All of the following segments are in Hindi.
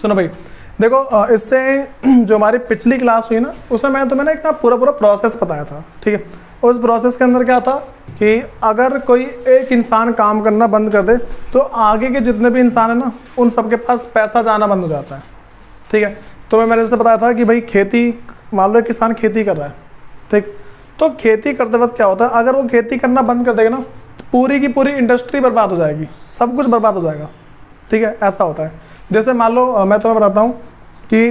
सुनो भाई, देखो इससे जो हमारी पिछली क्लास हुई ना, उसमें मैं तुम्हें ना एक पूरा प्रोसेस बताया था, ठीक है। उस प्रोसेस के अंदर क्या था कि अगर कोई एक इंसान काम करना बंद कर दे तो आगे के जितने भी इंसान है ना, उन सबके पास पैसा जाना बंद हो जाता है, ठीक है। तो मैंने जैसे बताया था कि भाई खेती, मान लो किसान खेती कर रहा है, ठीक, तो खेती करते वक्त क्या होता है, अगर वो खेती करना बंद कर देगा ना, पूरी की पूरी इंडस्ट्री बर्बाद हो जाएगी, सब कुछ बर्बाद हो जाएगा, ठीक है। ऐसा होता है। जैसे मान लो मैं तुम्हें बताता हूँ कि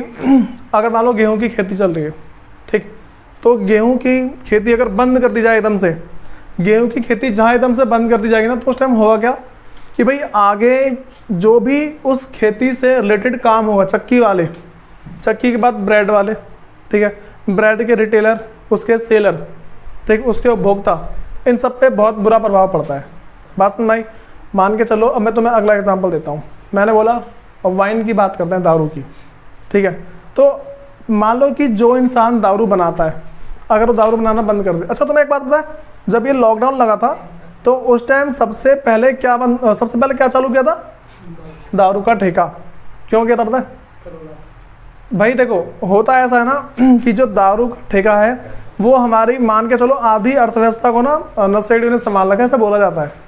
अगर मान लो गेहूं की खेती चल रही है, ठीक, तो गेहूं की खेती अगर बंद कर दी जाए एकदम से, गेहूं की खेती जहाँ एकदम से बंद कर दी जाएगी ना, तो उस टाइम होगा क्या कि भाई आगे जो भी उस खेती से रिलेटेड काम होगा, चक्की वाले, चक्की के बाद ब्रेड वाले, ठीक है, ब्रेड के रिटेलर, उसके सेलर, ठीक, उसके उपभोक्ता, इन सब पे बहुत बुरा प्रभाव पड़ता है। बात समझ में आई? मान के चलो, अब मैं तुम्हें अगला एग्जांपल देता हूँ। मैंने बोला अब वाइन की बात करते हैं, दारू की, ठीक है। तो मान लो कि जो इंसान दारू बनाता है, अगर वो दारू बनाना बंद कर दे। अच्छा तुम्हें एक बात पता है, जब ये लॉकडाउन लगा था तो उस टाइम सबसे पहले क्या चालू किया था? दारू का ठेका। क्यों किया था पता है भाई? देखो होता ऐसा है ना कि जो दारू का ठेका है वो हमारी, मान के चलो, आधी अर्थव्यवस्था को ना नशेड़ियों ने संभाल रखा है, ऐसा बोला जाता है।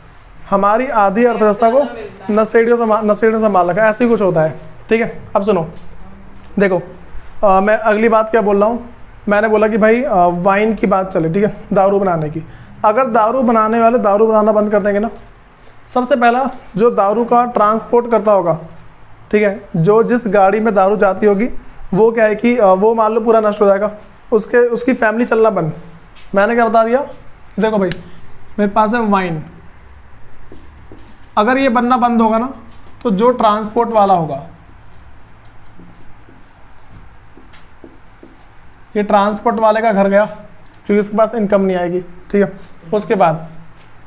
हमारी आधी अर्थव्यवस्था को नशेड़ियों ने संभाल रखा है, ऐसे ही कुछ होता है, ठीक है। अब सुनो, देखो मैं अगली बात क्या बोल रहा हूँ। मैंने बोला कि भाई वाइन की बात चले, ठीक है, दारू बनाने की। अगर दारू बनाने वाले दारू बनाना बंद कर देंगे ना, सबसे पहला जो दारू का ट्रांसपोर्ट करता होगा, ठीक है, जो जिस गाड़ी में दारू जाती होगी, वो क्या है कि वो मान लो पूरा नष्ट हो जाएगा, उसकी फैमिली चलना बंद। मैंने क्या बता दिया, देखो भाई मेरे पास है वाइन, अगर ये बनना बंद होगा ना, तो जो ट्रांसपोर्ट वाला होगा, ये ट्रांसपोर्ट वाले का घर गया क्योंकि उसके पास इनकम नहीं आएगी, ठीक है। उसके बाद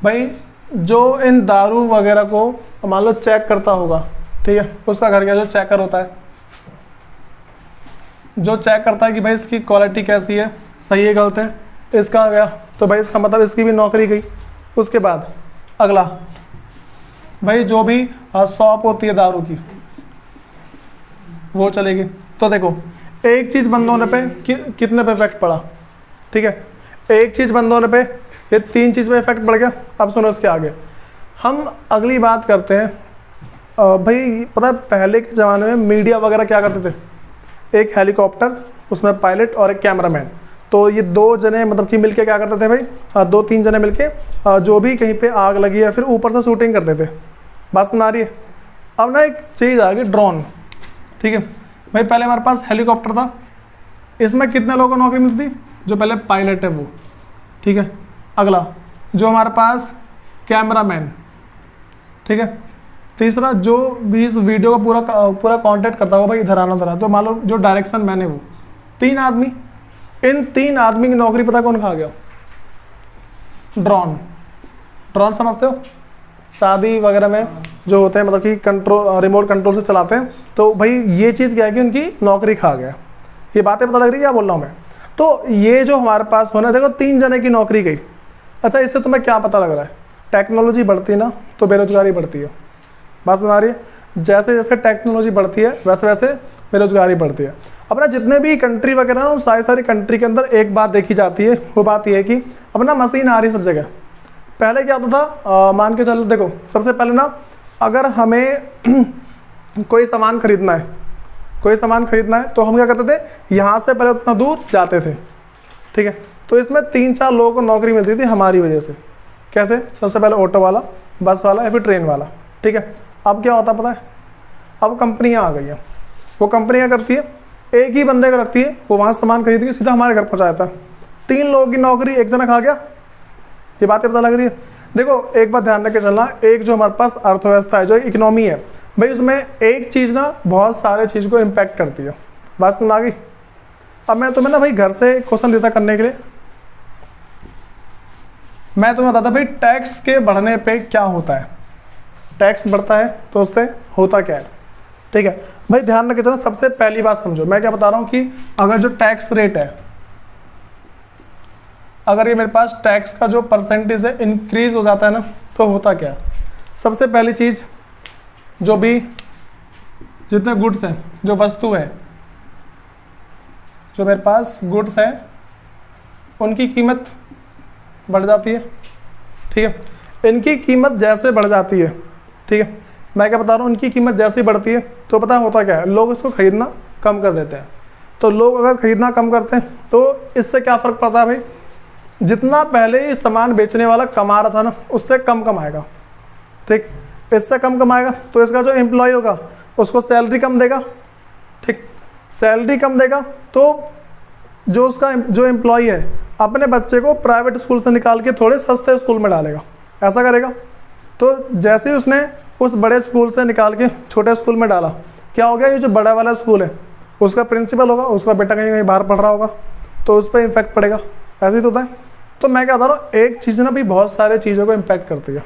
भाई जो इन दारू वगैरह को मान लो चेक करता होगा, ठीक है, उसका घर गया, जो चेकर होता है, जो चेक करता है कि भाई इसकी क्वालिटी कैसी है, सही है गलत है, इसका गया, तो भाई इसका मतलब इसकी भी नौकरी गई। उसके बाद अगला भाई जो भी शॉप होती है दारू की, वो चलेगी। तो देखो एक चीज़ बंद होने पे कितने पे इफेक्ट पड़ा, ठीक है, एक चीज़ बंद होने पे ये 3 चीज़ पे इफेक्ट पड़ गया। अब सुनो इसके आगे हम अगली बात करते हैं। भाई पता है पहले के ज़माने में मीडिया वगैरह क्या करते थे, एक हेलीकॉप्टर, उसमें पायलट और एक कैमरामैन, तो ये 2 जने मतलब कि मिलके क्या करते थे भाई, 2-3 जने मिलके जो भी कहीं पे आग लगी है फिर ऊपर से शूटिंग करते थे। बात सुना रही है? अब ना एक चीज़ आ गई, ड्रोन, ठीक है भाई। पहले हमारे पास हेलीकॉप्टर था, इसमें कितने लोगों को नौकरी मिलती थी? जो पहले पायलट है वो, ठीक है। अगला जो हमारे पास कैमरामैन, ठीक है। तीसरा जो भी इस वीडियो का पूरा कॉन्टेक्ट करता होगा भाई, इधर आना उधर, तो मान लो जो डायरेक्शन मैन है वो, 3 आदमी। इन 3 आदमी की नौकरी पता कौन खा गया? ड्रोन समझते हो? शादी वगैरह में जो होते हैं, मतलब कि रिमोट कंट्रोल से चलाते हैं, तो भाई ये चीज़ क्या है कि उनकी नौकरी खा गया। ये बातें पता लग रही है क्या बोल रहा हूँ मैं? तो ये जो हमारे पास होना, देखो 3 जने की नौकरी गई। अच्छा इससे तुम्हें क्या पता लग रहा है? टेक्नोलॉजी बढ़ती ना तो बेरोजगारी बढ़ती है। बात सुना रही है? जैसे जैसे टेक्नोलॉजी बढ़ती है वैसे वैसे बेरोजगारी बढ़ती है। अपना जितने भी कंट्री वगैरह ना, सारी कंट्री के अंदर एक बात देखी जाती है, वो बात ये है कि अपना मशीन आ रही सब जगह। पहले क्या होता था, मान के चलो, देखो सबसे पहले ना, अगर हमें कोई सामान खरीदना है तो हम क्या करते थे, यहाँ से पहले उतना दूर जाते थे, ठीक है। तो इसमें 3-4 लोगों को नौकरी मिलती थी हमारी वजह से। कैसे? सबसे पहले ऑटो वाला, बस वाला या फिर ट्रेन वाला, ठीक है। अब क्या होता पता है? अब कंपनियाँ आ गई हैं। वो कंपनियाँ करती है, एक ही बंदे का रखती है, वो वहाँ सामान खरीद के सीधा हमारे घर पहुँचा देता है। 3 लोगों की नौकरी एक जना खा गया। ये बातें पता लग रही है? देखो एक बात ध्यान रख के चलना, एक जो हमारे पास अर्थव्यवस्था है, जो इकोनॉमी है भाई, उसमें एक चीज़ ना बहुत सारे चीज़ को इम्पैक्ट करती है। बात सुन आ गई? अब मैं तुम्हें ना भाई घर से क्वेश्चन देता करने के लिए, मैं तुम्हें बताता भाई टैक्स के बढ़ने पे क्या होता है। टैक्स बढ़ता है तो उससे होता क्या है, ठीक है भाई। ध्यान रख के चलना, सबसे पहली बात समझो मैं क्या बता रहा हूँ कि अगर जो टैक्स रेट है, अगर ये मेरे पास टैक्स का जो परसेंटेज है इंक्रीज हो जाता है ना, तो होता क्या? सबसे पहली चीज़, जो भी जितने गुड्स हैं, जो वस्तु है, जो मेरे पास गुड्स है, उनकी कीमत बढ़ जाती है। ठीक है, इनकी कीमत जैसे बढ़ जाती है, ठीक है, मैं क्या बता रहा हूँ, इनकी कीमत जैसे बढ़ती है तो पता होता क्या है, लोग इसको खरीदना कम कर देते हैं। तो लोग अगर खरीदना कम करते हैं तो इससे क्या फ़र्क पड़ता है भाई, जितना पहले ये सामान बेचने वाला कमा रहा था ना, उससे कम कमाएगा। ठीक, इससे कम कमाएगा तो इसका जो एम्प्लॉय होगा उसको सैलरी कम देगा। ठीक, सैलरी कम देगा तो जो उसका जो एम्प्लॉय है अपने बच्चे को प्राइवेट स्कूल से निकाल के थोड़े सस्ते स्कूल में डालेगा, ऐसा करेगा। तो जैसे ही उसने उस बड़े स्कूल से निकाल के छोटे स्कूल में डाला, क्या हो गया, ये जो बड़ा वाला स्कूल है उसका प्रिंसिपल होगा, उसका बेटा कहीं कहीं बाहर पढ़ रहा होगा तो उस पर इम्पैक्ट पड़ेगा। ऐसे ही तो होता है। तो मैं क्या बता रहा हूँ, एक चीज़ ना भी बहुत सारे चीज़ों को इम्पैक्ट करती है।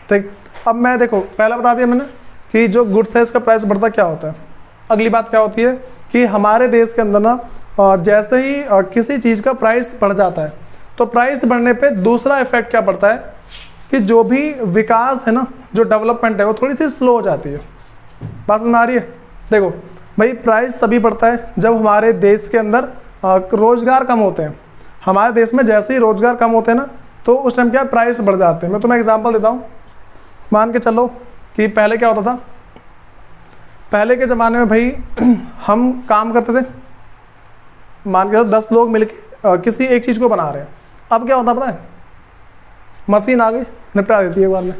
ठीक, अब मैं देखो पहला बता दिया मैंने कि जो गुड्स है इसका प्राइस बढ़ता क्या होता है। अगली बात क्या होती है कि हमारे देश के अंदर ना जैसे ही किसी चीज़ का प्राइस बढ़ जाता है तो प्राइस बढ़ने पे दूसरा इफेक्ट क्या पड़ता है कि जो भी विकास है ना, जो डेवलपमेंट है वो थोड़ी सी स्लो हो जाती है। बात समझ में आ रही है। देखो भाई, प्राइस तभी बढ़ता है जब हमारे देश के अंदर रोज़गार कम होते हैं। हमारे देश में जैसे ही रोज़गार कम होते हैं ना तो उस टाइम क्या प्राइस बढ़ जाते हैं। मैं तुम्हें एग्जांपल देता हूँ। मान के चलो कि पहले क्या होता था, पहले के ज़माने में भाई हम काम करते थे, मान के चलो 10 लोग मिलके किसी एक चीज़ को बना रहे हैं। अब क्या होता पता है, मशीन आ गई, निपटा देती है एक बार में।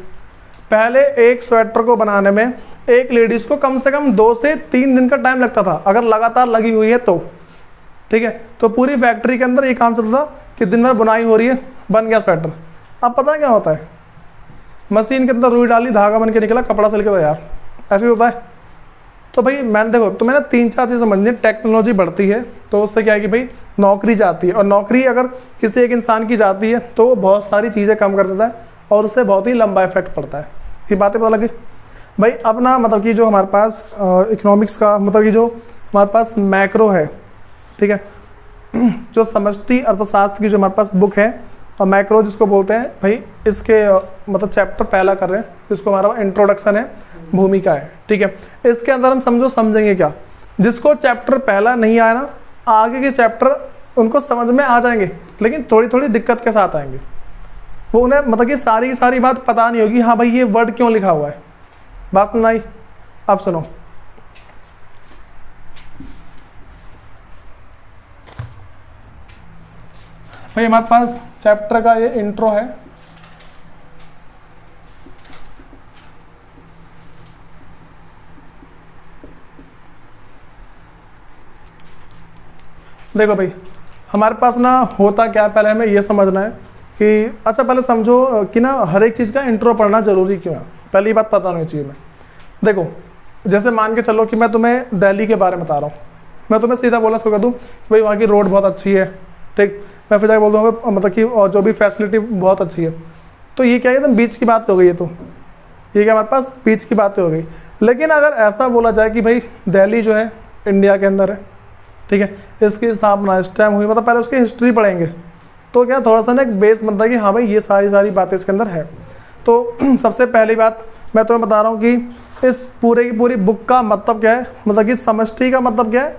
पहले एक स्वेटर को बनाने में एक लेडीज़ को कम से कम 2 से 3 दिन का टाइम लगता था, अगर लगातार लगी हुई है तो। ठीक है, तो पूरी फैक्ट्री के अंदर ये काम चलता था कि दिन भर बुनाई हो रही है, बन गया स्वेटर। अब पता है क्या होता है, मशीन के अंदर रुई डाली, धागा बन के निकला, कपड़ा सिल के तैयार। ऐसे होता है। तो भाई मैंने देखो तो मैंने 3-4 चीज़ समझनी है। टेक्नोलॉजी बढ़ती है तो उससे क्या है कि भाई नौकरी जाती है, और नौकरी अगर किसी एक इंसान की जाती है तो वो बहुत सारी चीज़ें कम कर देता है और उससे बहुत ही लंबा इफेक्ट पड़ता है। ये बातें पता लगी भाई। अब ना मतलब कि जो हमारे पास इकोनॉमिक्स का मतलब कि जो हमारे पास मैक्रो है, ठीक है, जो समष्टि अर्थशास्त्र की जो हमारे पास बुक है और मैक्रो जिसको बोलते हैं भाई, इसके मतलब चैप्टर पहला कर रहे हैं, जिसको हमारा इंट्रोडक्शन है, भूमिका है। ठीक है, इसके अंदर हम समझेंगे क्या, जिसको चैप्टर पहला नहीं आया ना, आगे के चैप्टर उनको समझ में आ जाएंगे लेकिन थोड़ी थोड़ी दिक्कत के साथ आएंगे। वो उन्हें मतलब कि सारी की सारी बात पता नहीं होगी, हाँ भाई ये वर्ड क्यों लिखा हुआ है। बात सुन आई। अब सुनो, भाई हमारे पास चैप्टर का ये इंट्रो है। देखो भाई, हमारे पास ना होता क्या है, पहले हमें ये समझना है कि अच्छा पहले समझो कि ना हर एक चीज़ का इंट्रो पढ़ना जरूरी क्यों है। पहली बात पता होनी चाहिए। मैं देखो जैसे मान के चलो कि मैं तुम्हें दिल्ली के बारे में बता रहा हूँ, मैं तुम्हें सीधा बोला इसको कर दूँ कि भाई वहाँ की रोड बहुत अच्छी है। ठीक, मैं फिर जाकर बोल दूँगा मतलब कि जो भी फैसिलिटी बहुत अच्छी है। तो ये क्या है, एकदम बीच की बात हो गई है। तो ये क्या हमारे पास बीच की बात हो गई। लेकिन अगर ऐसा बोला जाए कि भाई दिल्ली जो है इंडिया के अंदर है, ठीक है, इसकी स्थापना इस टाइम हुई, मतलब पहले उसकी हिस्ट्री पढ़ेंगे तो क्या थोड़ा सा ना एक बेस बनता है कि हाँ भाई ये सारी बातें इसके अंदर है। तो सबसे पहली बात मैं तुम्हें बता रहा हूँ कि इस पूरे की पूरी बुक का मतलब क्या है, मतलब कि समष्टि का मतलब क्या है,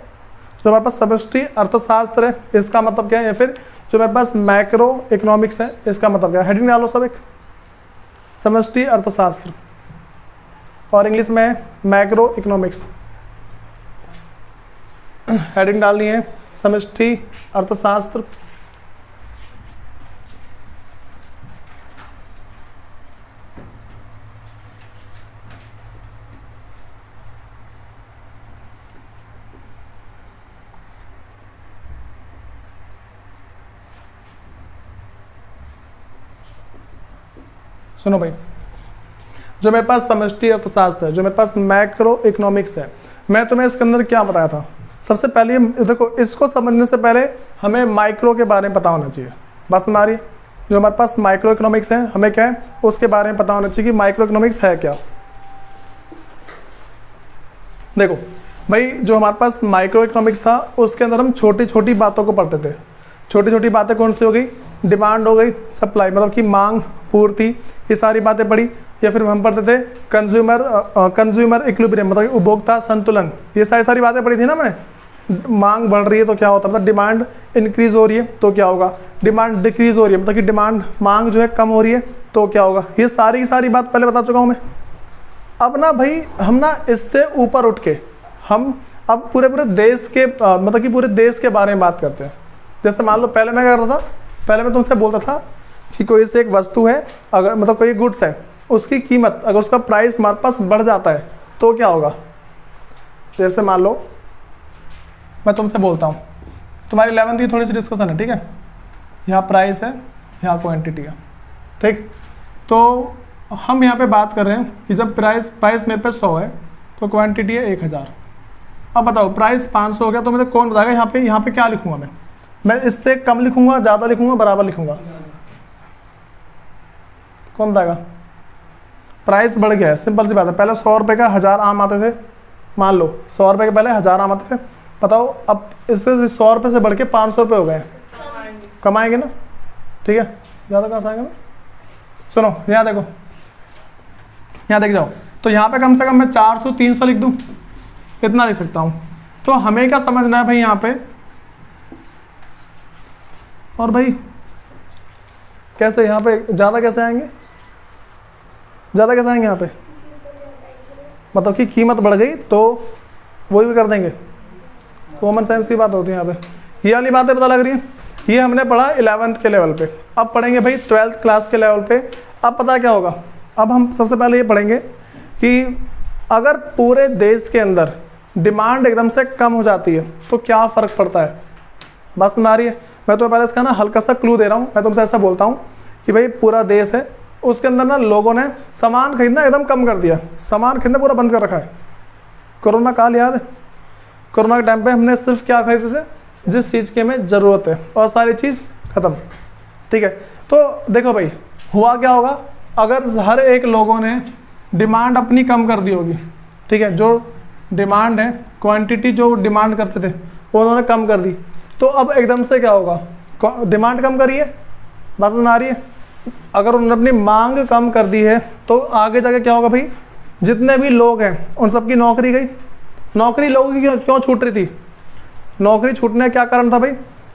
जो हमारे पास समष्टि अर्थशास्त्र है इसका मतलब क्या है, या फिर जो मेरे पास मैक्रो इकोनॉमिक्स है इसका मतलब क्या है। हेडिंग डालो सब, एक समष्टि अर्थशास्त्र और इंग्लिश में मैक्रो इकोनॉमिक्स। हेडिंग डालनी है समष्टि अर्थशास्त्र। सुनो भाई, जो मेरे पास समष्टि अर्थशास्त्र है, जो मेरे पास मैक्रो इकोनॉमिक्स है, मैं तुम्हें इसके अंदर क्या बताया था। सबसे पहले देखो, इसको समझने से पहले हमें माइक्रो के बारे में पता होना चाहिए। बस हमारी जो हमारे पास माइक्रो इकोनॉमिक्स है, हमें क्या है उसके बारे में पता होना चाहिए कि माइक्रो इकोनॉमिक्स है क्या। देखो भाई, जो हमारे पास माइक्रो इकोनॉमिक्स था उसके अंदर हम छोटी छोटी बातों को पढ़ते थे। छोटी छोटी बातें कौन सी हो गई, डिमांड हो गई, सप्लाई मतलब कि मांग पूर्ति, ये सारी बातें पढ़ी। या फिर हम पढ़ते थे कंज्यूमर इक्विलिब्रियम, मतलब उपभोक्ता संतुलन, ये सारी बातें पढ़ी थी ना मैंने। मांग बढ़ रही है तो क्या होता है, मतलब डिमांड इंक्रीज हो रही है तो क्या होगा, डिमांड डिक्रीज हो रही है मतलब कि डिमांड मांग जो है कम हो रही है तो क्या होगा। ये सारी की सारी बात पहले बता चुका हूँ मैं। अब ना भाई हम ना इससे ऊपर उठ के हम अब पूरे देश के मतलब कि पूरे देश के बारे में बात करते हैं। जैसे मान लो पहले मैं क्या करता था, पहले मैं तुमसे बोलता था कि कोई से एक वस्तु है, अगर मतलब कोई गुड्स है, उसकी कीमत अगर उसका प्राइस हमारे पास बढ़ जाता है तो क्या होगा। जैसे मान लो मैं तुमसे बोलता हूँ, तुम्हारी 11th की थोड़ी सी डिस्कशन है, ठीक है। यहाँ प्राइस है, यहाँ क्वांटिटी है, ठीक। तो हम यहाँ पे बात कर रहे हैं कि जब प्राइस मेरे पे 100 है तो क्वांटिटी है 1000। अब बताओ प्राइस 500 हो गया तो मुझे कौन बताएगा यहाँ पे क्या लिखूंगा मैं इससे कम लिखूंगा, ज़्यादा लिखूंगा, बराबर लिखूंगा, कौन बताएगा। प्राइस बढ़ गया है, सिंपल सी बात है। पहले 100 रुपये का 1000 आम आते थे, मान लो 100 रुपये के पहले 1000 आम आते थे। बताओ अब इससे 100 रुपये से बढ़ के 500 रुपये हो गए, कमाएंगे ना, ठीक है। ज़्यादा कहाँ से आएंगे ना। सुनो यहाँ देखो, यहाँ देख जाओ, तो यहाँ पे कम से कम मैं 400 300 लिख दूँ, इतना लिख सकता हूँ। तो हमें क्या समझना है भाई यहाँ पे, और भाई कैसे यहाँ पे ज़्यादा कैसे आएंगे, ज़्यादा कैसे आएंगे यहाँ पे, मतलब कि कीमत बढ़ गई तो वही भी कर देंगे। कॉमन सेंस की बात होती है यहाँ पे। ये वाली बातें पता लग रही हैं। ये हमने पढ़ा 11th के लेवल पे। अब पढ़ेंगे भाई 12th क्लास के लेवल पे। अब पता क्या होगा, अब हम सबसे पहले ये पढ़ेंगे कि अगर पूरे देश के अंदर डिमांड एकदम से कम हो जाती है तो क्या फ़र्क पड़ता है। बस में आ रही है। मैं तो पहले इसका ना हल्का सा क्लू दे रहा हूँ। मैं तुमसे ऐसा बोलता हूँ कि भाई पूरा देश है, उसके अंदर ना लोगों ने सामान खरीदना एकदम कम कर दिया, सामान खरीदना पूरा बंद कर रखा है। कोरोना काल याद है, कोरोना के टाइम पे हमने सिर्फ क्या खरीदते थे, जिस चीज़ की हमें ज़रूरत है, और सारी चीज़ ख़त्म, ठीक है। तो देखो भाई हुआ क्या होगा, अगर हर एक लोगों ने डिमांड अपनी कम कर दी होगी, ठीक है, जो डिमांड है, क्वांटिटी जो डिमांड करते थे वो उन्होंने कम कर दी, तो अब एकदम से क्या होगा, डिमांड कम करी है, बात समझ में आ रही है। अगर उन्होंने अपनी मांग कम कर दी है तो आगे जाके क्या होगा भाई, जितने भी लोग हैं उन सबकी नौकरी गई। नौकरी लोगों की क्यों छूट रही थी, नौकरी छूटने का क्या कारण था भाई,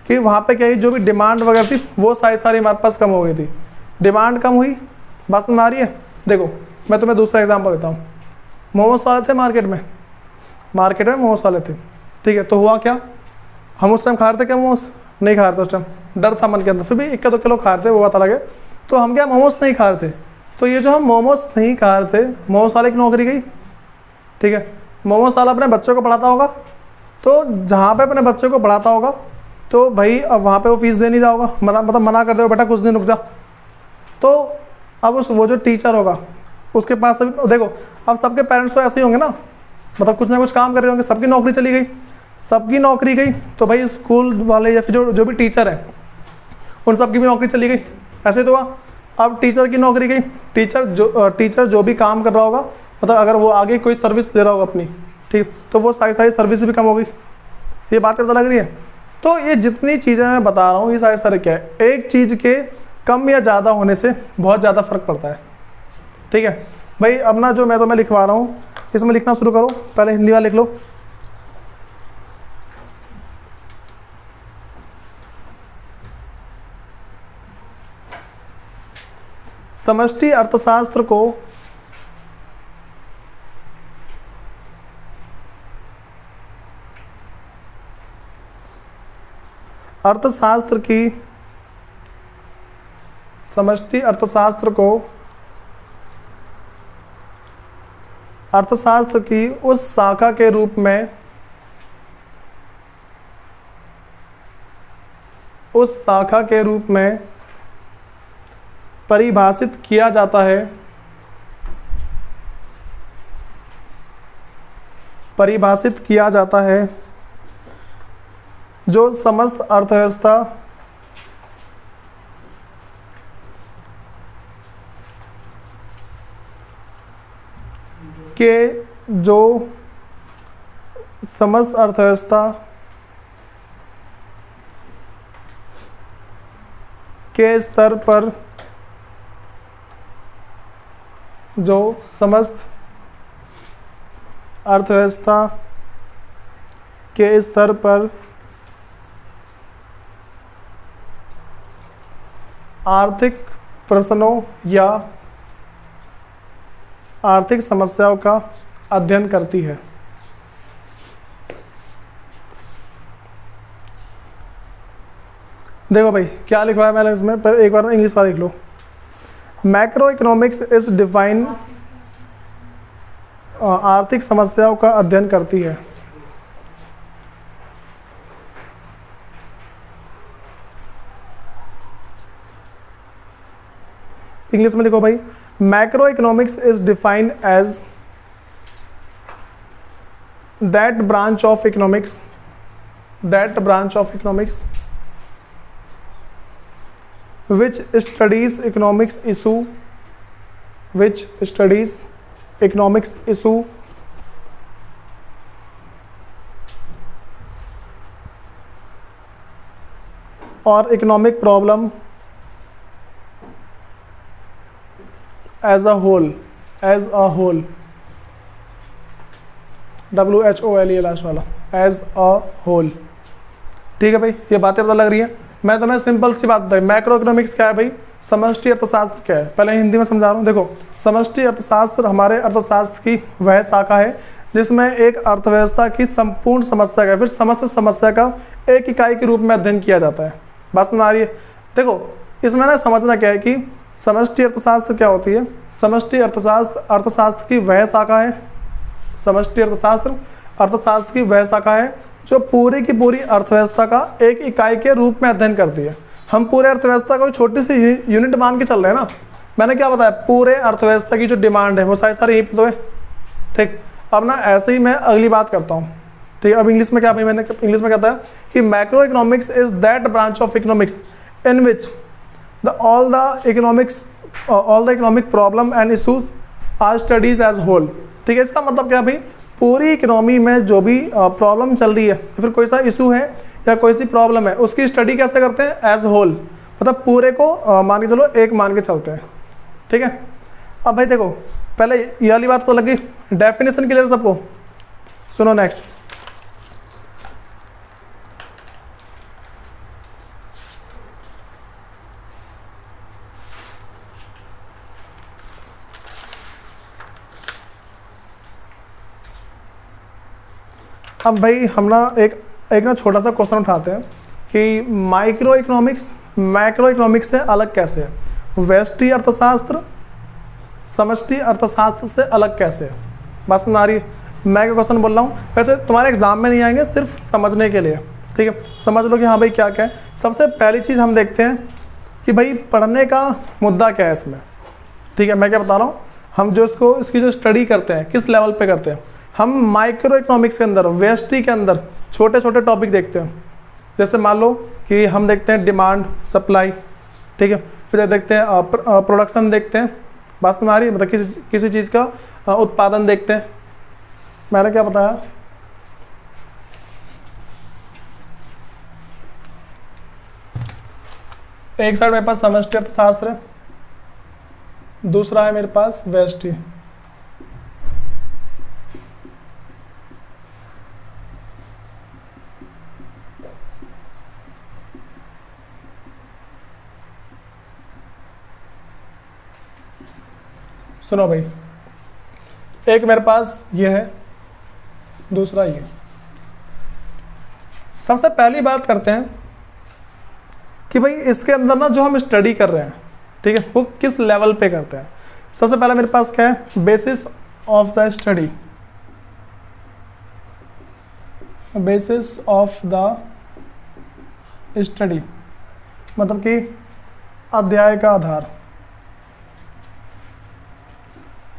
कि वहाँ पे क्या ही जो भी डिमांड वगैरह थी वो सारी हमारे पास कम हो गई थी, डिमांड कम हुई, बात समझ में आ रही है। देखो मैं तुम्हें दूसरा एग्जांपल देता हूँ। मोमोज वाले थे मार्केट में मोमोज वाले थे, ठीक है। तो हुआ क्या, हम उस टाइम खा रहे थे क्या मोमोज, नहीं खा रहे थे उस टाइम, डर था मन के अंदर, फिर भी 1-2 किलो खा रहे थे, वो बात अलग है। तो हम क्या मोमोज नहीं खा रहे थे, तो ये जो हम मोमोज नहीं खा रहे थे, मोमोज वाले की नौकरी गई, ठीक है। मोमोज वाला अपने बच्चों को पढ़ाता होगा, तो जहाँ पे अपने बच्चों को पढ़ाता होगा तो भाई अब वहाँ पे वो फीस दे नहीं रहा होगा, मतलब मना कर दे बेटा कुछ दिन रुक जा। तो अब वो जो टीचर होगा उसके पास अभी देखो, अब सबके पेरेंट्स तो ऐसे ही होंगे ना, मतलब कुछ ना कुछ काम कर रहे होंगे, सबकी नौकरी चली गई, सबकी नौकरी गई, तो भाई स्कूल वाले या फिर जो भी टीचर हैं उन सबकी भी नौकरी चली गई, ऐसे तो हुआ। अब टीचर की नौकरी गई, टीचर जो भी काम कर रहा होगा, मतलब अगर वो आगे कोई सर्विस दे रहा होगा अपनी, ठीक, तो वो सारी सर्विस भी कम हो गई। ये बात पता लग रही है। तो ये जितनी चीज़ें मैं बता रहा हूँ ये सारे क्या है, एक चीज़ के कम या ज़्यादा होने से बहुत ज़्यादा फर्क पड़ता है, ठीक है भाई। अब ना जो मैं तुम्हें लिखवा रहा हूँ इसमें लिखना शुरू करो, पहले हिंदी वाला लिख लो। समष्टि अर्थशास्त्र को समष्टि अर्थशास्त्र की उस शाखा के रूप में परिभाषित किया जाता है जो समस्त अर्थव्यवस्था के स्तर पर जो समस्त अर्थव्यवस्था के स्तर पर आर्थिक प्रश्नों या आर्थिक समस्याओं का अध्ययन करती है। देखो भाई क्या लिखा है मैंने इसमें, पर एक बार इंग्लिश का लिख लो। मैक्रो इकोनॉमिक्स इज डिफाइन, आर्थिक समस्याओं का अध्ययन करती है। इंग्लिश में लिखो भाई, macroeconomics is defined as that branch of economics which studies economics issue or economic problem as a whole, WHOLE last वाला, as a whole। ठीक है भाई, ये बातें पता लग रही हैं। मैं तुम्हें सिंपल सी बात बताई, मैक्रो इकोनॉमिक्स क्या है भाई, समष्टि अर्थशास्त्र क्या है, पहले हिंदी में समझा रहा हूँ। देखो, समष्टि अर्थशास्त्र हमारे अर्थशास्त्र की वह शाखा है जिसमें एक अर्थव्यवस्था की संपूर्ण समस्या का, फिर समस्त समस्या का एक इकाई के रूप में अध्ययन किया जाता है। बात समझ आ रही है? देखो, इसमें ना समझना क्या है कि समष्टि अर्थशास्त्र क्या होती है। समष्टि अर्थशास्त्र की वह शाखा है, समष्टि अर्थशास्त्र की वह शाखा है जो पूरी की पूरी अर्थव्यवस्था का एक इकाई के रूप में अध्ययन करती है। हम पूरे अर्थव्यवस्था को छोटी सी यूनिट मान के चल रहे हैं ना। मैंने क्या बताया, पूरे अर्थव्यवस्था की जो डिमांड है वो सारी यहीं पे तो है। ठीक, अब ना ऐसे ही मैं अगली बात करता हूँ। ठीक है, अब इंग्लिश में क्या भाई, मैंने इंग्लिश में कहता है कि macroeconomics is that branch of economics in which all the economic problem and issues are studies as whole. ठीक है, इसका मतलब क्या भाई, पूरी इकोनॉमी में जो भी प्रॉब्लम चल रही है, फिर कोई सा इशू है या कोई सी प्रॉब्लम है, उसकी स्टडी कैसे करते हैं, एज होल, मतलब पूरे को मान के चलो, एक मान के चलते हैं। ठीक है, अब भाई देखो, पहले ये वाली बात तो लगी, डेफिनेशन क्लियर सबको, सुनो नेक्स्ट। अब भाई हम ना एक ना छोटा सा क्वेश्चन उठाते हैं कि मैक्रो इकोनॉमिक्स से अलग कैसे है, व्यष्टि अर्थशास्त्र समष्टि अर्थशास्त्र से अलग कैसे है। बस नारी मैं क्या क्वेश्चन बोल रहा हूँ, वैसे तुम्हारे एग्जाम में नहीं आएंगे, सिर्फ समझने के लिए। ठीक है, समझ लो कि हाँ भाई क्या क्या है। सबसे पहली चीज़ हम देखते हैं कि भाई पढ़ने का मुद्दा क्या है इसमें। ठीक है, मैं क्या बता रहा हूँ, हम जो इसकी जो स्टडी करते हैं किस लेवल पे करते हैं, हम माइक्रो इकोनॉमिक्स के अंदर, व्यष्टि के अंदर छोटे छोटे टॉपिक देखते हैं। जैसे मान लो कि हम देखते हैं डिमांड सप्लाई, ठीक है, फिर देखते हैं प्रोडक्शन देखते हैं, बस हमारी मतलब किसी चीज़ का उत्पादन देखते हैं। मैंने क्या बताया, एक साइड मेरे पास समष्टि अर्थशास्त्र है, दूसरा है मेरे पास व्यष्टि। सुनो भाई, एक मेरे पास ये है, दूसरा ये। सबसे पहली बात करते हैं कि भाई इसके अंदर ना जो हम स्टडी कर रहे हैं, ठीक है, वो किस लेवल पे करते हैं। सबसे पहला मेरे पास क्या है, basis of the study, basis of the study मतलब कि अध्याय का आधार,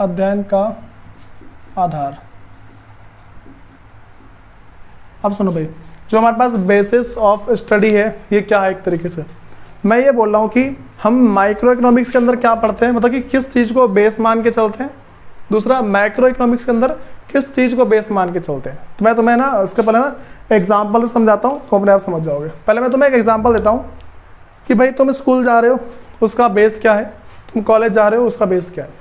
अध्ययन का आधार। अब सुनो भाई, जो हमारे पास बेसिस ऑफ स्टडी है ये क्या है, एक तरीके से मैं ये बोल रहा हूँ कि हम माइक्रो इकोनॉमिक्स के अंदर क्या पढ़ते हैं, मतलब कि किस चीज़ को बेस मान के चलते हैं। दूसरा, मैक्रो इकोनॉमिक्स के अंदर किस चीज़ को बेस मान के चलते हैं। तो मैं तुम्हें ना इसके पहले ना एग्जाम्पल से समझाता हूँ, तो अपने आप समझ जाओगे। पहले मैं तुम्हें एक एग्जाम्पल देता हूँ कि भाई तुम स्कूल जा रहे हो, उसका बेस क्या है, तुम कॉलेज जा रहे हो, उसका बेस क्या है।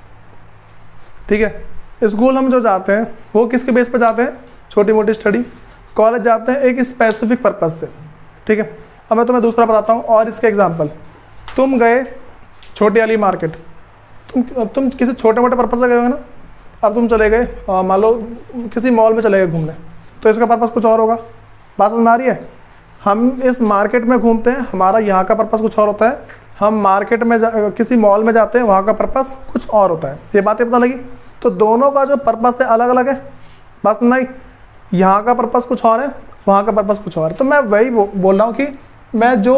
ठीक है। स्कूल हम जो जाते हैं वो किसके बेस पे जाते हैं, छोटी मोटी स्टडी। कॉलेज जाते हैं एक स्पेसिफिक पर्पज़ से, ठीक है। अब मैं तुम्हें दूसरा बताता हूँ और इसके एग्जांपल। तुम गए छोटी वाली मार्केट, तुम किसी छोटे मोटे पर्पज़ से गए हो ना। अब तुम चले गए मान लो किसी मॉल में चले गए घूमने, तो इसका पर्पज़ कुछ और होगा। बात समझ में आ रही है। हम इस मार्केट में घूमते हैं, हमारा यहाँ का पर्पज़ कुछ और होता है। हम मार्केट में किसी मॉल में जाते हैं, वहाँ का पर्पज़ कुछ और होता है। ये बातें पता लगी। तो दोनों का जो पर्पज़ है अलग अलग है। बात समझ आई। यहाँ का पर्पज़ कुछ और है, वहाँ का पर्पज़ कुछ और है। तो मैं वही बोल रहा हूँ कि मैं जो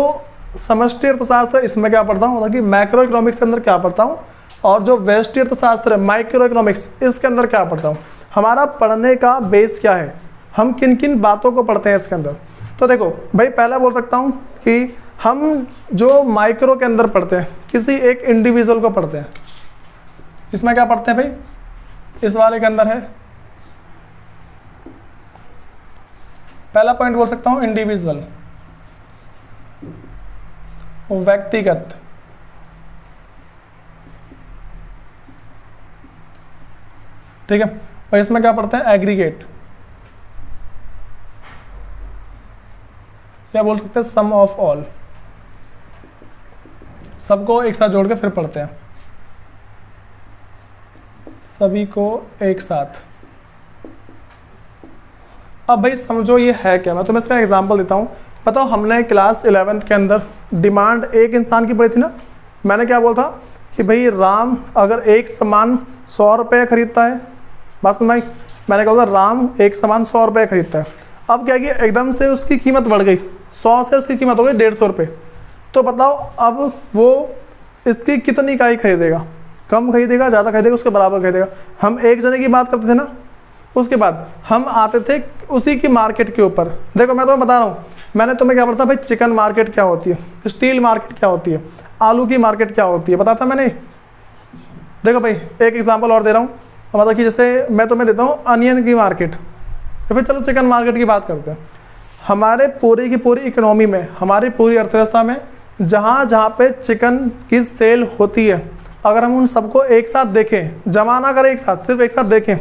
समष्टि अर्थशास्त्र है इसमें क्या पढ़ता हूँ, कि मैक्रो इकोनॉमिक्स के अंदर क्या पढ़ता हूँ, और जो व्यष्टि अर्थशास्त्र है माइक्रो इकोनॉमिक्स इसके अंदर क्या पढ़ता हूँ। हमारा पढ़ने का बेस क्या है, हम किन किन बातों को पढ़ते हैं इसके अंदर। तो देखो भाई, पहला बोल सकता हूँ कि हम जो माइक्रो के अंदर पढ़ते हैं किसी एक इंडिविजुअल को पढ़ते हैं। इसमें क्या पढ़ते हैं भाई, इस वाले के अंदर है पहला पॉइंट बोल सकता हूँ इंडिविजुअल, व्यक्तिगत। ठीक है। और इसमें क्या पढ़ते हैं एग्रीगेट, या बोल सकते हैं सम ऑफ ऑल। सबको एक साथ जोड़ के फिर पढ़ते हैं, सभी को एक साथ। अब भाई समझो ये है क्या, मैं तुम्हें इसका एग्जांपल देता हूँ। बताओ, हमने क्लास 11th के अंदर डिमांड एक इंसान की पढ़ी थी ना। मैंने क्या बोला था कि भाई राम अगर एक सामान 100 रुपये खरीदता है, बात समझ आई। मैंने कहा था राम एक सामान 100 रुपये खरीदता है। अब क्या कि एकदम से उसकी कीमत बढ़ गई, 100 से उसकी कीमत हो गई 150 रुपये। तो बताओ अब वो इसकी कितनी इकाई खरीदेगा, कम खरीदेगा, ज़्यादा खरीदेगा, उसके बराबर खरीदेगा। हम एक जने की बात करते थे ना। उसके बाद हम आते थे उसी की मार्केट के ऊपर। देखो मैं तुम्हें बता रहा हूँ, मैंने तुम्हें क्या बताया भाई, चिकन मार्केट क्या होती है, स्टील मार्केट क्या होती है, आलू की मार्केट क्या होती है, बताता मैंने। देखो भाई एक एग्जांपल और दे रहा हूँ, मतलब कि जैसे मैं तुम्हें देता हूँ अनियन की मार्केट, या फिर चलो चिकन मार्केट की बात करते हैं। हमारे पूरी की पूरी इकोनॉमी में, हमारी पूरी अर्थव्यवस्था में जहाँ जहाँ पे चिकन की सेल होती है, अगर हम उन सबको एक साथ देखें, जमा ना करें एक साथ, सिर्फ एक साथ देखें,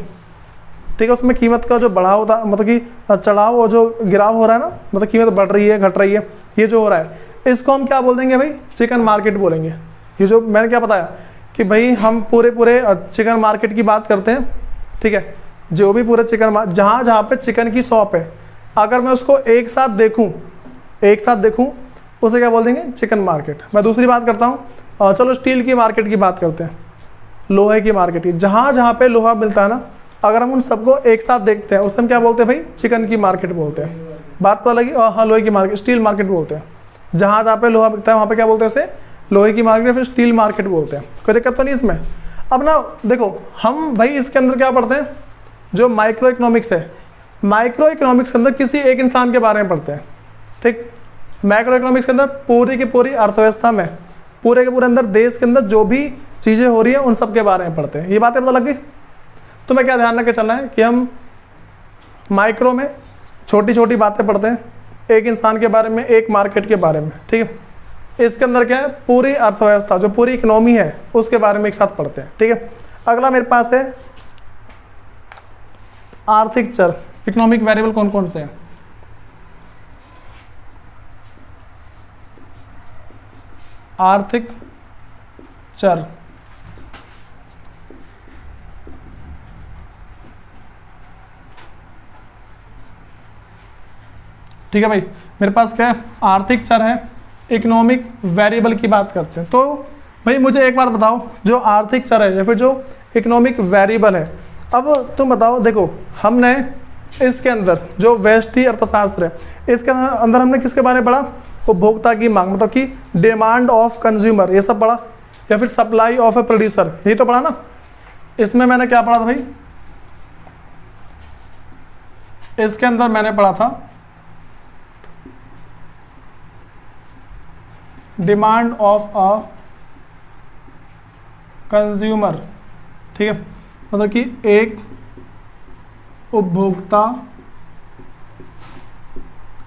ठीक है, उसमें कीमत का जो बढ़ाव होता, मतलब कि चढ़ाव और जो गिराव हो रहा है ना, मतलब कीमत बढ़ रही है घट रही है, ये जो हो रहा है, इसको हम क्या बोल देंगे भाई, चिकन मार्केट बोलेंगे। ये जो मैंने क्या बताया कि भाई हम पूरे चिकन मार्केट की बात करते हैं, ठीक है। जो भी पूरे चिकन, जहाँ जहाँ पे चिकन की शॉप है, अगर मैं उसको एक साथ देखूँ उसे क्या बोल देंगे, चिकन मार्केट। मैं दूसरी बात करता हूँ, चलो स्टील की मार्केट की बात करते हैं, लोहे की मार्केट की। जहाँ जहाँ पे लोहा मिलता है ना, अगर हम उन सबको एक साथ देखते हैं, उससे हम क्या बोलते हैं भाई, चिकन की मार्केट बोलते हैं। बात तो लगी। हाँ, लोहे की मार्केट, स्टील मार्केट बोलते हैं। जहाँ जहाँ पे लोहा बिकता है वहाँ पे क्या बोलते हैं उसे, लोहे की मार्केट, फिर स्टील मार्केट बोलते हैं। कोई दिक्कत तो नहीं इसमें। अब ना देखो, हम भाई इसके अंदर क्या पढ़ते हैं, जो माइक्रो इकोनॉमिक्स है, माइक्रो इकोनॉमिक्स के अंदर किसी एक इंसान के बारे में पढ़ते हैं, ठीक। मैक्रो इकोनॉमिक्स के अंदर पूरी की पूरी अर्थव्यवस्था में, पूरे के पूरे अंदर देश के अंदर जो भी चीज़ें हो रही हैं उन सब के बारे में पढ़ते हैं। ये बातें पता लग गई। तो मैं क्या ध्यान रख के चलना है कि हम माइक्रो में छोटी छोटी बातें पढ़ते हैं, एक इंसान के बारे में, एक मार्केट के बारे में, ठीक है। इसके अंदर क्या है, पूरी अर्थव्यवस्था, जो पूरी इकोनॉमी है उसके बारे में एक साथ पढ़ते हैं, ठीक है। अगला मेरे पास है आर्थिक चर, इकोनॉमिक वेरिएबल कौन कौन से हैं। आर्थिक चर, ठीक है भाई। मेरे पास क्या है, आर्थिक चर है, इकोनॉमिक वेरिएबल की बात करते हैं। तो भाई मुझे एक बात बताओ, जो आर्थिक चर है या फिर जो इकोनॉमिक वेरिएबल है, अब तुम बताओ। देखो हमने इसके अंदर जो व्यष्टि अर्थशास्त्र है, इसके अंदर हमने किसके बारे में पढ़ा, उपभोक्ता की मांग, मतलब कि डिमांड ऑफ कंज्यूमर, ये सब पढ़ा, या फिर सप्लाई ऑफ ए प्रोड्यूसर, यही तो पढ़ा ना। इसमें मैंने क्या पढ़ा था भाई, इसके अंदर मैंने पढ़ा था डिमांड ऑफ अ कंज्यूमर, ठीक है, मतलब कि एक उपभोक्ता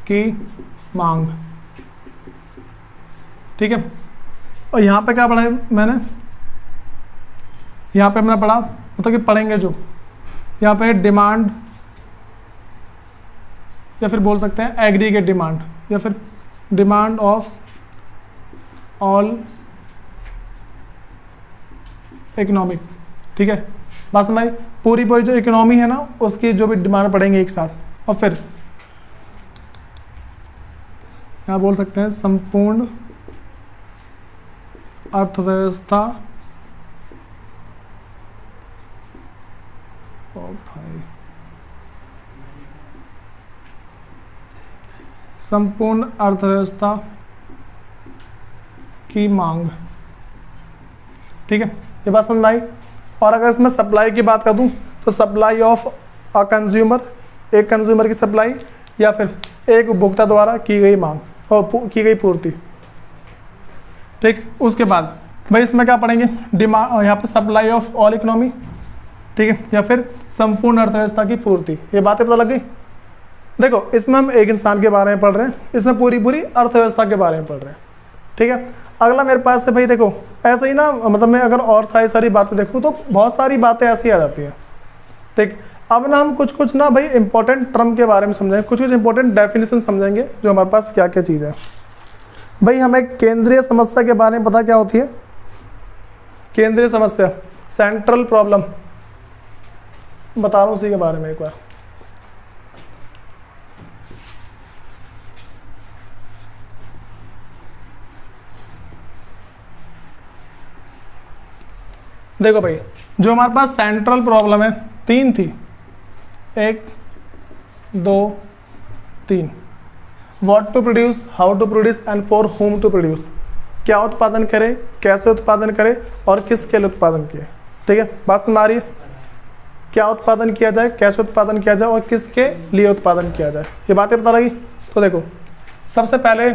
की मांग, ठीक है। और यहाँ पे क्या पढ़ा है मैंने, यहाँ पे मैंने पढ़ा मतलब कि पढ़ेंगे जो, यहाँ पे डिमांड या फिर बोल सकते हैं एग्रीगेट डिमांड या फिर डिमांड ऑफ ऑल इकोनॉमिक। ठीक है, बात समझ, पूरी पूरी जो इकोनॉमी है ना उसकी जो भी डिमांड पढ़ेंगे एक साथ। और फिर यहाँ बोल सकते हैं संपूर्ण अर्थव्यवस्था संपूर्ण अर्थव्यवस्था की मांग। ठीक है, ये बात समझ में आई। और अगर इसमें सप्लाई की बात कर दूं तो सप्लाई ऑफ अ कंज्यूमर, एक कंज्यूमर की सप्लाई या फिर एक उपभोक्ता द्वारा की गई मांग और की गई पूर्ति। ठीक, उसके बाद भाई इसमें क्या पढ़ेंगे, डिमांड, यहाँ पे सप्लाई ऑफ ऑल इकोनॉमी। ठीक है, या फिर संपूर्ण अर्थव्यवस्था की पूर्ति। ये बातें पता लग गई। देखो इसमें हम एक इंसान के बारे में पढ़ रहे हैं, इसमें पूरी पूरी अर्थव्यवस्था के बारे में पढ़ रहे हैं। ठीक है, अगला मेरे पास है भाई, देखो ऐसे ही ना, मतलब मैं अगर और सारी बातें देखूँ तो बहुत सारी बातें ऐसी आ जाती हैं। ठीक, अब ना हम कुछ ना भाई इंपॉर्टेंट टर्म के बारे में समझेंगे, कुछ इंपॉर्टेंट डेफिनेशन समझेंगे जो हमारे पास क्या क्या चीज़ है। भाई हमें केंद्रीय समस्या के बारे में पता क्या होती है, केंद्रीय समस्या, सेंट्रल प्रॉब्लम, बता रहा हूँ उसी के बारे में एक बार। देखो भाई जो हमारे पास सेंट्रल प्रॉब्लम है, तीन थी, 1 2 3। What to produce, how to produce and for whom to produce. क्या उत्पादन करे, कैसे उत्पादन करे और किसके लिए उत्पादन किए। ठीक है, बात समझ आ रही है। क्या उत्पादन किया जाए, कैसे उत्पादन किया जाए और किसके लिए उत्पादन किया जाए, ये बातें पता लगी। तो देखो सबसे पहले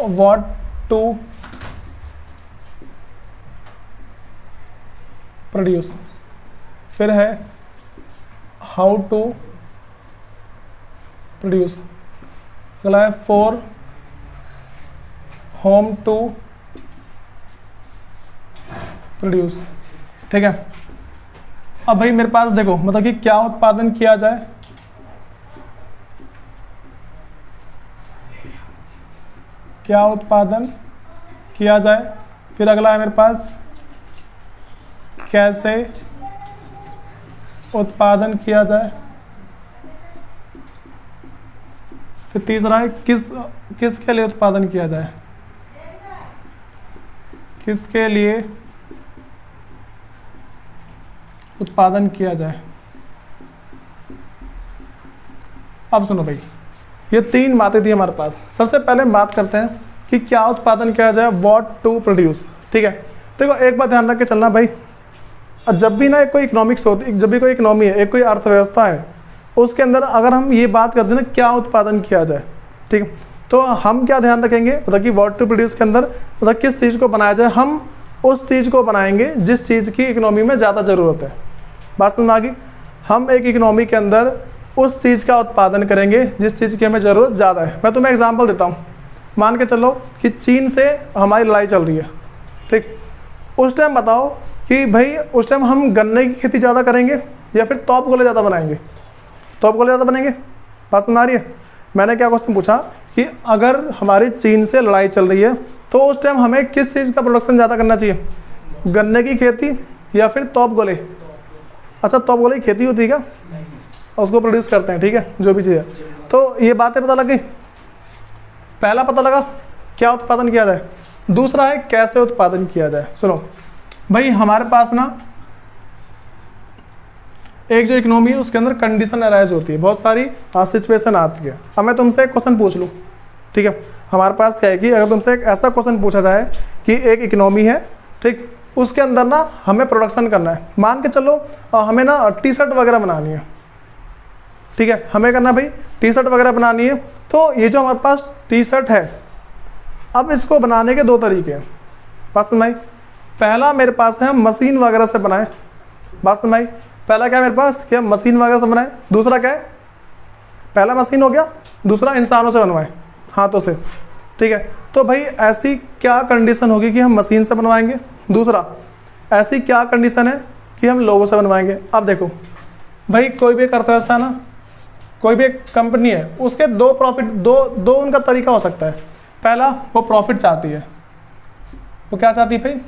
व्हाट टू प्रोड्यूस, फिर है हाउ टू प्रोड्यूस, अगला है फॉर होम टू प्रोड्यूस। ठीक है, अब भाई मेरे पास देखो मतलब कि क्या उत्पादन किया जाए, क्या उत्पादन किया जाए, फिर अगला है मेरे पास कैसे उत्पादन किया जाए, फिर तीसरा है किसके लिए उत्पादन किया जाए, किसके लिए उत्पादन किया जाए। अब सुनो भाई, ये तीन बातें थी हमारे पास। सबसे पहले बात करते हैं कि क्या उत्पादन किया जाए, व्हाट टू प्रोड्यूस। ठीक है, देखो एक बात ध्यान रख के चलना भाई, जब भी ना कोई इकोनॉमिक्स होती, जब भी कोई इकोनॉमी है, एक कोई अर्थव्यवस्था है, उसके अंदर अगर हम ये बात करते हैं ना क्या उत्पादन किया जाए, ठीक है, तो हम क्या ध्यान रखेंगे, मतलब कि व्हाट टू प्रोड्यूस के अंदर मतलब किस चीज़ को बनाया जाए, हम उस चीज़ को बनाएंगे जिस चीज़ की इकोनॉमी में ज़्यादा ज़रूरत है। बात समझ में आ गई। हम एक इकोनॉमी के अंदर उस चीज़ का उत्पादन करेंगे जिस चीज़ की हमें ज़रूरत ज़्यादा है। मैं तुम्हें एग्जांपल देता हूँ, मान के चलो कि चीन से हमारी लड़ाई चल रही है, ठीक, उस टाइम बताओ कि भाई उस टाइम हम गन्ने की खेती ज़्यादा करेंगे या फिर तोप गोले ज़्यादा बनाएंगे, तोप गोले ज़्यादा बनेंगे। बात समझ आ रही है। मैंने क्या क्वेश्चन पूछा कि अगर हमारी चीन से लड़ाई चल रही है तो उस टाइम हमें किस चीज़ का प्रोडक्शन ज़्यादा करना चाहिए, गन्ने की खेती या फिर तोप गोले। अच्छा, तोप गोले की खेती होती है क्या, उसको प्रोड्यूस करते हैं, ठीक है, जो भी चीज़ है। तो ये बातें पता लग गई। पहला पता लगा क्या उत्पादन किया जाए, दूसरा है कैसे उत्पादन किया जाए। सुनो भाई, हमारे पास ना एक जो इकोनॉमी है उसके अंदर कंडीशन अराइज होती है, बहुत सारी सिचुएशन आती है। अब मैं तुमसे एक क्वेश्चन पूछ लूँ, ठीक है, हमारे पास क्या है कि अगर तुमसे एक ऐसा क्वेश्चन पूछा जाए कि एक इकोनॉमी है, ठीक, उसके अंदर ना हमें प्रोडक्शन करना है, मान के चलो हमें ना टी शर्ट वगैरह बनानी है, ठीक है, हमें करना भाई टी शर्ट वगैरह बनानी है। तो ये जो हमारे पास टी शर्ट है, अब इसको बनाने के दो तरीके हैं। बात समझ आई। पहला मेरे पास है मशीन वगैरह से बनाए, बात समझ आई। पहला क्या है मेरे पास, क्या मशीन वगैरह से बनाए। दूसरा क्या है, पहला मशीन हो गया, दूसरा इंसानों से बनवाएं, हाथों से, ठीक है। तो भाई ऐसी क्या कंडीशन होगी कि हम मशीन से बनवाएंगे। दूसरा, ऐसी क्या कंडीशन है कि हम लोगों से बनवाएंगे। अब देखो भाई, कोई भी एक अर्थव्यवस्था ना, कोई भी एक कंपनी है, उसके दो उनका तरीका हो सकता है। पहला, वो प्रॉफिट चाहती है, वो क्या चाहती है भाई,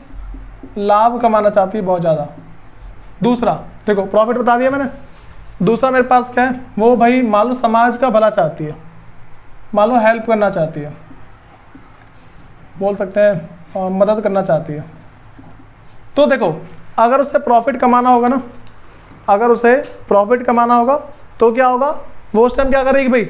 लाभ कमाना चाहती है बहुत ज़्यादा। दूसरा देखो, प्रॉफिट बता दिया मैंने। दूसरा मेरे पास क्या है, वो भाई मान लो समाज का भला चाहती है, मान लो हेल्प करना चाहती है, बोल सकते हैं मदद करना चाहती है। तो देखो, अगर उसे प्रॉफिट कमाना होगा ना, अगर उसे प्रॉफिट कमाना होगा तो क्या होगा, वो उस टाइम क्या करेगी भाई,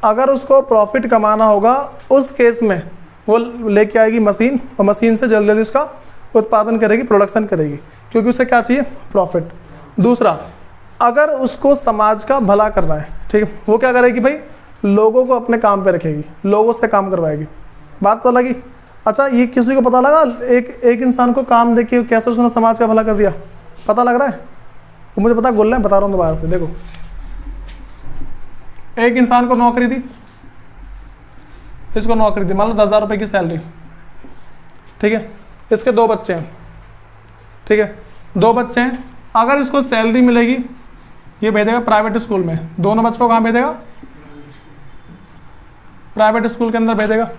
अगर उसको प्रॉफिट कमाना होगा उस केस में वो लेके आएगी मशीन, और मशीन से जल्दी जल्दी उसका उत्पादन करेगी, प्रोडक्शन करेगी, क्योंकि उसे क्या चाहिए, प्रॉफिट। दूसरा, अगर उसको समाज का भला करना है, ठीक है, वो क्या करेगी भाई, लोगों को अपने काम पे रखेगी, लोगों से काम करवाएगी। बात तो लगी। अच्छा, ये किसी को पता लगा, एक इंसान को काम देके कैसे उसने समाज का भला कर दिया, पता लग रहा है? वो मुझे पता, बोल रहे हैं, बता रहा हूँ दोबारा से। देखो, एक इंसान को नौकरी दी, इसको नौकरी दी, मान लो 10,000 रुपये की सैलरी, ठीक है, इसके 2 बच्चे हैं, ठीक है, 2 बच्चे हैं। अगर इसको सैलरी मिलेगी, ये भेजेगा प्राइवेट स्कूल में, दोनों बच्चों को कहाँ भेजेगा, प्राइवेट स्कूल के अंदर भेजेगा,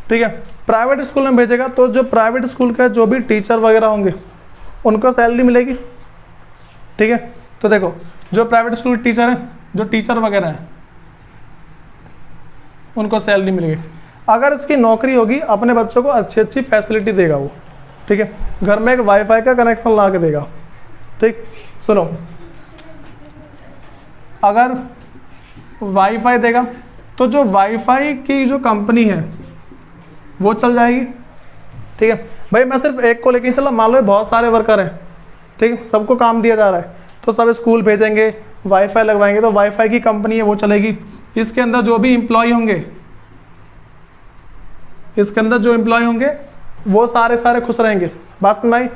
ठीक है, प्राइवेट स्कूल में भेजेगा। तो जो प्राइवेट स्कूल के जो भी टीचर वगैरह होंगे उनको सैलरी मिलेगी, ठीक है। तो देखो, जो प्राइवेट स्कूल टीचर हैं, जो टीचर वगैरह हैं, उनको सैलरी मिलेगी। अगर इसकी नौकरी होगी, अपने बच्चों को अच्छी अच्छी फैसिलिटी देगा वो, ठीक है, घर में एक वाईफाई का कनेक्शन ला के देगा, ठीक। सुनो, अगर वाईफाई देगा तो जो वाईफाई की जो कंपनी है वो चल जाएगी, ठीक है भाई। मैं सिर्फ एक को लेके चला, मान लो बहुत सारे वर्कर हैं, ठीक है, सबको काम दिया जा रहा है, तो सब स्कूल भेजेंगे, वाईफाई लगवाएंगे, तो वाईफाई की कंपनी है वो चलेगी। इसके अंदर जो भी एम्प्लॉय होंगे, इसके अंदर जो एम्प्लॉय होंगे वो सारे खुश रहेंगे। बात समझ आई?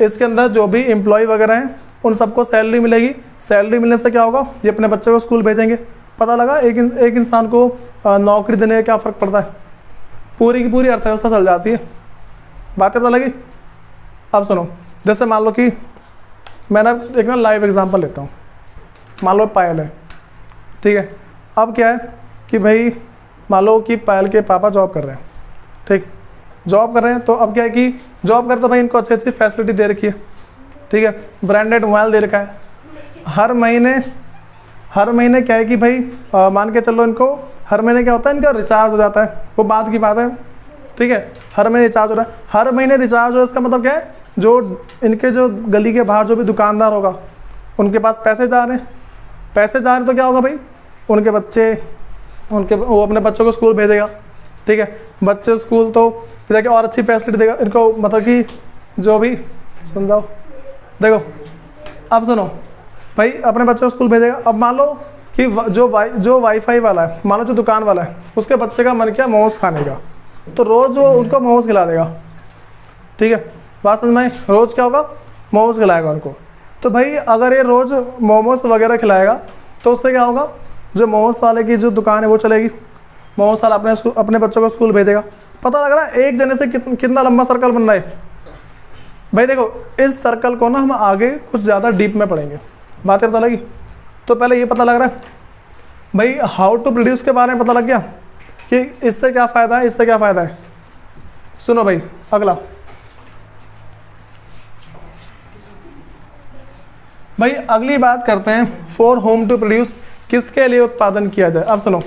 इसके अंदर जो भी एम्प्लॉय वगैरह हैं उन सबको सैलरी मिलेगी। सैलरी मिलने से क्या होगा, ये अपने बच्चों को स्कूल भेजेंगे। पता लगा एक इंसान को नौकरी देने का क्या फ़र्क पड़ता है, पूरी की पूरी अर्थव्यवस्था चल जाती है। बातें पता लगी? अब सुनो, जैसे मान लो कि मैंने एक ना लाइव एग्जांपल लेता हूँ। मान लो पायल है, ठीक है। अब क्या है कि भाई मान लो कि पायल के पापा जॉब कर रहे हैं, ठीक, जॉब कर रहे हैं। तो अब क्या है कि जॉब कर तो भाई इनको अच्छी अच्छी फैसिलिटी दे रखी है, ठीक है, ब्रांडेड मोबाइल दे रखा है। हर महीने क्या है कि भाई मान के चलो, इनको हर महीने क्या होता है, इनका रिचार्ज हो जाता है, वो बात की बात है, ठीक है। हर महीने रिचार्ज हो रहा है, हर महीने रिचार्ज हो, इसका मतलब क्या है, जो इनके जो गली के बाहर जो भी दुकानदार होगा उनके पास पैसे जा रहे हैं, तो क्या होगा भाई, वो अपने बच्चों को स्कूल भेजेगा, ठीक है। बच्चे स्कूल तो फिर जाके और अच्छी फैसिलिटी देगा इनको, मतलब कि जो भी सुन जाओ। देखो अब सुनो भाई, अपने बच्चों को स्कूल भेजेगा। अब मान लो कि जो वाईफाई वाला है, मान लो जो दुकान वाला है, उसके बच्चे का मन किया मोमोज खाने का, तो रोज़ वो उनको मोमोज खिला देगा, ठीक है। बात समझ में? रोज़ क्या होगा, मोमोज खिलाएगा उनको। तो भाई अगर ये रोज़ मोमोज वगैरह खिलाएगा तो उससे क्या होगा, जो मोमोज वाले की जो दुकान है वो चलेगी, मोमोज वाला अपने बच्चों को स्कूल भेजेगा। पता लग रहा है एक जने से कितना लंबा सर्कल बन रहा है भाई। देखो, इस सर्कल को ना हम आगे कुछ ज़्यादा डीप में पढ़ेंगे, बातें पता लगी। तो पहले ये पता लग रहा है भाई, हाउ टू प्रोड्यूस के बारे में पता लग गया कि इससे क्या फ़ायदा है, इससे क्या फ़ायदा है। सुनो भाई, अगला भाई, अगली बात करते हैं फॉर होम टू प्रोड्यूस, किसके लिए उत्पादन किया जाए। अब सुनो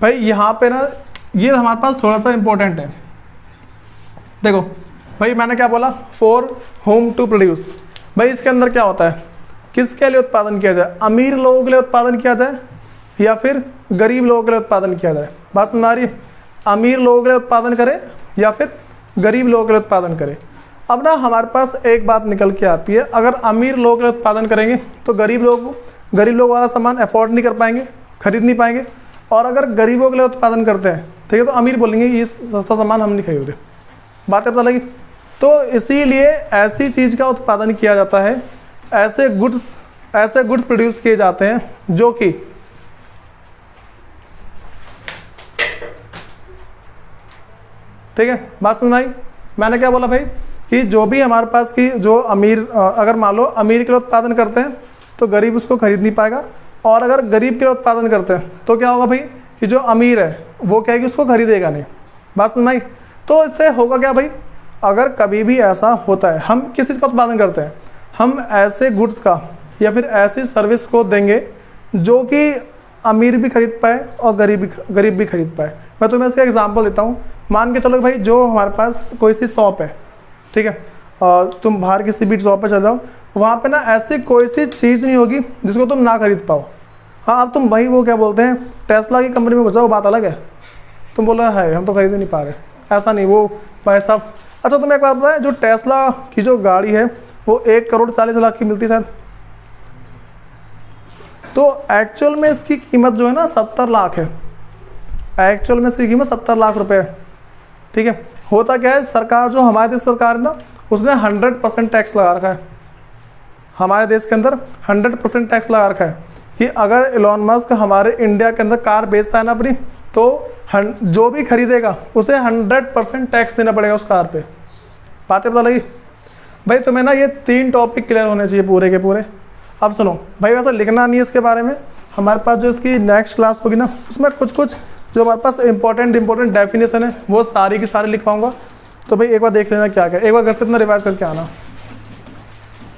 भाई, यहाँ पे ना ये हमारे पास थोड़ा सा इंपॉर्टेंट है। देखो भाई, मैंने क्या बोला, फॉर होम टू प्रोड्यूस। भाई इसके अंदर क्या होता है, किसके लिए उत्पादन किया जाए, अमीर लोगों के लिए उत्पादन किया जाए या फिर गरीब लोगों के लिए उत्पादन किया जाए। बात समझ आ रही है? अमीर लोगों के लिए उत्पादन करें या फिर गरीब लोगों के लिए उत्पादन करें। अब ना हमारे पास एक बात निकल के आती है, अगर अमीर लोग के लिए उत्पादन करेंगे तो गरीब लोग वाला सामान अफोर्ड नहीं कर पाएंगे, खरीद नहीं पाएंगे। और अगर गरीबों के लिए उत्पादन करते हैं, ठीक है, तो अमीर बोलेंगे ये सस्ता सामान हम नहीं खरीद रहे। बातें पता लगी? तो इसीलिए ऐसी चीज़ का उत्पादन किया जाता है, ऐसे गुड्स प्रोड्यूस किए जाते हैं जो कि ठीक है। बात समझ आई? मैंने क्या बोला भाई कि जो भी हमारे पास की जो अमीर अगर मान लो अमीर के लिए उत्पादन करते हैं तो गरीब उसको खरीद नहीं पाएगा, और अगर गरीब के लिए उत्पादन करते हैं तो क्या होगा भाई कि जो अमीर है वो क्या है कि उसको खरीदेगा नहीं। बस नहीं, तो इससे होगा क्या भाई, अगर कभी भी ऐसा होता है, हम किस चीज़ का उत्पादन करते हैं, हम ऐसे गुड्स का या फिर ऐसी सर्विस को देंगे जो कि अमीर भी खरीद पाए और गरीब भी खरीद पाए। मैं तुम्हें इसका एग्जांपल देता हूँ। मान के चलो भाई जो हमारे पास कोई सी शॉप है, ठीक है, तुम बाहर किसी भी शॉप पे चले जाओ, वहाँ पे ना ऐसी कोई सी चीज़ नहीं होगी जिसको तुम ना खरीद पाओ। हाँ, अब तुम भाई वो क्या बोलते हैं टेस्ला की कंपनी में घुस जाओ, बात अलग है, तुम बोला है हम तो खरीद नहीं पा रहे, ऐसा नहीं वो भाई साहब। अच्छा तुम्हें एक बात पता है, जो टेस्ला की जो गाड़ी है वो 1,40,00,000 की मिलती शायद, तो एक्चुअल में इसकी कीमत जो है ना 70 लाख है। एक्चुअल में इसकी कीमत 70 लाख रुपए है, ठीक है। होता क्या है, सरकार जो हमारे देश सरकार है ना, उसने 100% टैक्स लगा रखा है हमारे देश के अंदर, 100% टैक्स लगा रखा है कि अगर इलॉन मस्क हमारे इंडिया के अंदर कार बेचता है ना अपनी, तो जो भी खरीदेगा उसे 100% टैक्स देना पड़ेगा उस कार पे। बातें पता लगी भाई तुम्हें ना, ये 3 टॉपिक क्लियर होने चाहिए पूरे के पूरे। अब सुनो भाई, वैसा लिखना नहीं है इसके बारे में, हमारे पास जो इसकी नेक्स्ट क्लास होगी ना उसमें कुछ जो हमारे पास इंपॉर्टेंट डेफिनेशन है वो सारी की सारी लिखवाऊंगा। तो भाई एक बार देख लेना क्या क्या, एक बार घर से इतना रिवाइज करके आना।